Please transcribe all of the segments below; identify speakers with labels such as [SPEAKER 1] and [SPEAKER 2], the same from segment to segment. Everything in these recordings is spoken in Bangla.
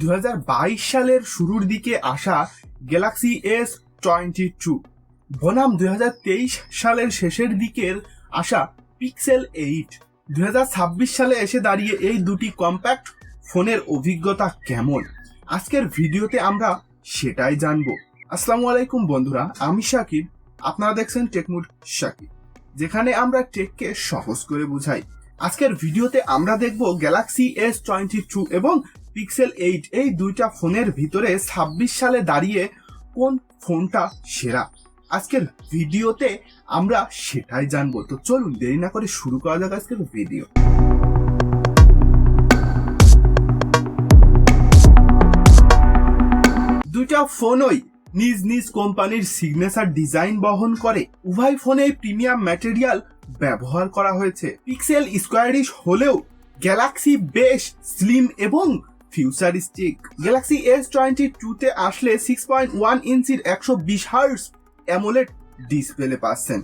[SPEAKER 1] 2022 সালের শুরুর দিকে আসা গ্যালাক্সি S22 বনাম 2023 সালের শেষের দিকের আসা পিক্সেল 8 2026 সালে এসে দাঁড়িয়ে এই দুটি কম্প্যাক্ট ফোনের অভিজ্ঞতা কেমন, আজকের ভিডিওতে আমরা সেটাই জানবো। আসসালামু আলাইকুম বন্ধুরা, আমি শাকিব, আপনারা দেখছেন টেকমুড শাকিব, যেখানে আমরা টেককে সহজ করে বুঝাই। আজকের ভিডিওতে আমরা দেখব গ্যালাক্সি S22 এবং পিক্সেল 8 এই দুইটা ফোনের ভিতরে 26 সালে দাঁড়িয়ে কোন ফোনটা সেরা। আজকের ভিডিওতে আমরা সেটাই জানবো। তো চলুন দেরি না করে শুরু করা যাক আজকের ভিডিও। দুইটা ফোনই নিজ নিজ কোম্পানির সিগনেচার ডিজাইন বহন করে। উভয় ফোনে প্রিমিয়াম ম্যাটেরিয়াল ব্যবহার করা হয়েছে। পিক্সেল স্কোয়ারিশ হলেও গ্যালাক্সি বেশ স্লিম এবং ফিউচারিস্টিক। গ্যালাক্সি S22 তে আসলে 6.1 ইঞ্চির 120 হার্টজ অ্যামোলেড ডিসপ্লে পাচ্ছেন,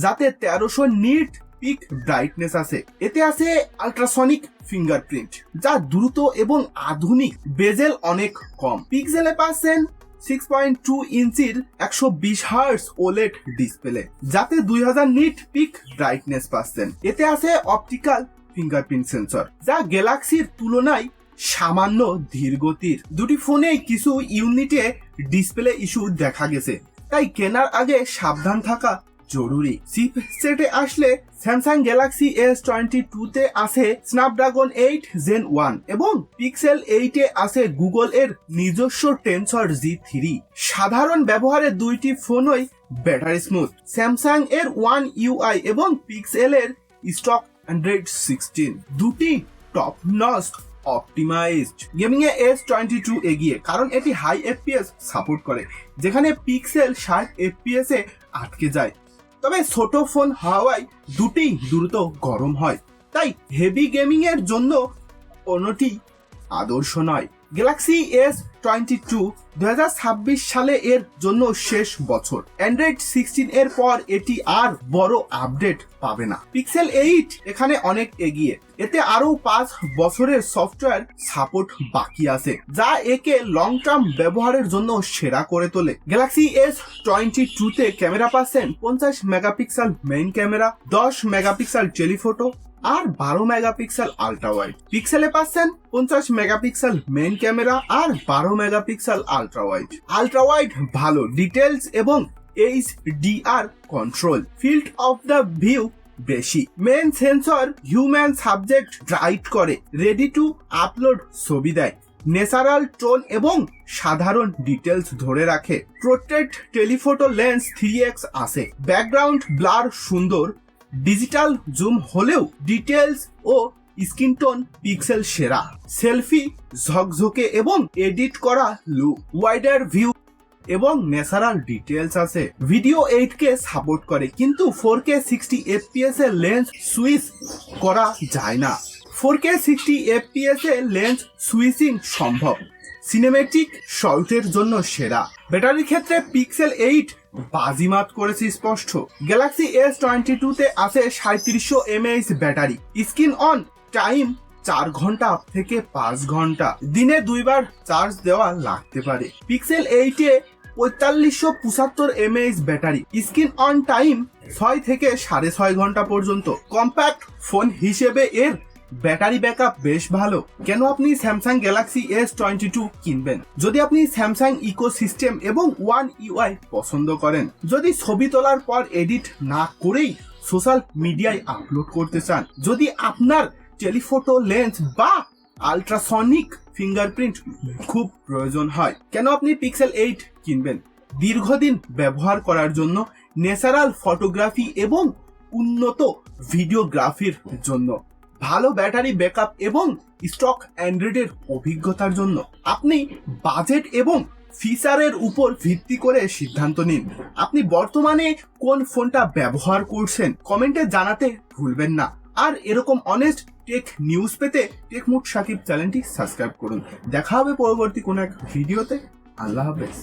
[SPEAKER 1] যাতে 1300 নিট পিক ব্রাইটনেস আছে। এতে আছে আল্ট্রাসনিক ফিঙ্গারপ্রিন্ট, যা দ্রুত এবং আধুনিক। বেজেল অনেক কম। পিক্সেলে পাচ্ছেন 6.2 ইঞ্চির 120 হার্টজ ওলেড ডিসপ্লে, যাতে 2000 নিট পিক ব্রাইটনেস পাচ্ছেন। এতে আছে অপটিক্যাল ফিঙ্গারপ্রিন্ট সেন্সর, যা গ্যালাক্সির তুলনায় সামান্য ধীর গতির। দুটি ফোনেই কিছু ইউনিটে ডিসপ্লে ইস্যু দেখা গেছে, তাই কেনার আগে সাবধান থাকা জরুরি। চিপসেটে আসলে স্যামসাং গ্যালাক্সি S22 তে আছে স্ন্যাপড্রাগন 8 Gen 1 এবং পিক্সেল 8 এ আছে গুগল এর নিজস্ব টেনসর G3। সাধারণ ব্যবহারে দুইটি ফোনই ব্যাটারি স্মুথ। স্যামসাং এর One UI এবং পিক্সেল এর স্টক 116 দুটি টপ নচ অপটিমাইজড। গেমিং এ S22 এগিয়ে, কারণ এটি হাই FPS সাপোর্ট করে, যেখানে পিক্সেল 60 FPS এ আটকে যায়। তবে ছোট ফোন হওয়ায় দুটি দ্রুত গরম হয়, তাই হেভি গেমিং এর জন্য কোনোটি আদর্শ নয়। গ্যালাক্সি S22 2026 সালে এর জন্য শেষ বছর। অ্যান্ড্রয়েড 16 এর পর এটি আর বড় আপডেট পাবে না। পিক্সেল 8 এখানে অনেক এগিয়ে, এতে আরো 5 বছরের সফটওয়্যার সাপোর্ট বাকি আছে, যা একে লং টার্ম ব্যবহারের জন্য সেরা করে তোলে। গ্যালাক্সি S22 তে ক্যামেরা পাচ্ছেন 50 megapixel main camera, 10 megapixel telephoto আর 12 মেগাপিক্সেল আল্ট্রা ওয়াইড। পিক্সেলে পাচ্ছেন 50 মেগাপিক্সেল মেইন ক্যামেরা আর 12 megapixel ultra wide. Ultra wide ভালো ডিটেলস এবং HDR control. Field of the view বেশি। Main sensor human subject right করে, রেডি টু আপলোড ছবি দেয়। ন্যাচারাল টোন এবং সাধারণ ডিটেলস ধরে রাখে। প্রোট্রেট টেলিফটো লেন্স 3x আছে। ব্যাকগ্রাউন্ড ব্লার সুন্দর। ডিজিটাল জুম হলেও ডিটেলস ও স্কিন টোন পিক্সেল সেরা। সেলফি ঝকঝকে এবং এডিট করা লুক। ওয়াইডার ভিউ এবং ন্যাচারাল ডিটেলস আছে। ভিডিও 8K সাপোর্ট করে, কিন্তু 4K 60 FPS এ লেন্স সুইচ করা যায় না। 4K 60 FPS এ লেন্স সুইচিং সম্ভব। সিনেমেটিক শটের জন্য সেরা। ব্যাটারির ক্ষেত্রে পিক্সেল 8 বাজিমাত করেছে স্পষ্ট। গ্যালাক্সি S22 তে আছে 3700 mAh battery. Screen on time 4 ঘন্টা থেকে 5 ঘন্টা। দিনে 2 বার চার্জ দেওয়া লাগতে পারে। Pixel 8 A 4575 mAh battery. Screen on time 6 থেকে 6.5 ঘন্টা পর্যন্ত। কম্প্যাক্ট ফোন হিসেবে এর ব্যাটারি ব্যাকআপ বেশ ভালো। কেন আপনি স্যামসাং গ্যালাক্সি S22 কিনবেন? যদি আপনি স্যামসাং ইকোসিস্টেম এবং One UI পছন্দ করেন, যদি ছবি তোলার পর এডিট না করেই সোশ্যাল মিডিয়ায় আপলোড করতে চান, যদি আপনার টেলিফটো লেন্স বা আল্ট্রাসনিক ফিঙ্গারপ্রিন্ট খুব প্রয়োজন হয়। কেন আপনি পিক্সেল 8 কিনবেন? দীর্ঘদিন ব্যবহার করার জন্য, ন্যাচারাল ফটোগ্রাফি এবং উন্নত ভিডিওগ্রাফির জন্য, ভালো ব্যাটারি ব্যাকআপ এবং স্টক অ্যান্ড্রয়েডের অভিজ্ঞতার জন্য। আপনি বাজেট এবং ফিচারের উপর ভিত্তি করে সিদ্ধান্ত নিন। আপনি বর্তমানে কোন ফোনটা ব্যবহার করছেন কমেন্টে জানাতে ভুলবেন না। আর এরকম অনেস্ট টেক নিউজ পেতে টেকমুড শাকিব চ্যানেলটি সাবস্ক্রাইব করুন। দেখা হবে পরবর্তী কোন এক ভিডিওতে। আল্লাহ হাফেজ।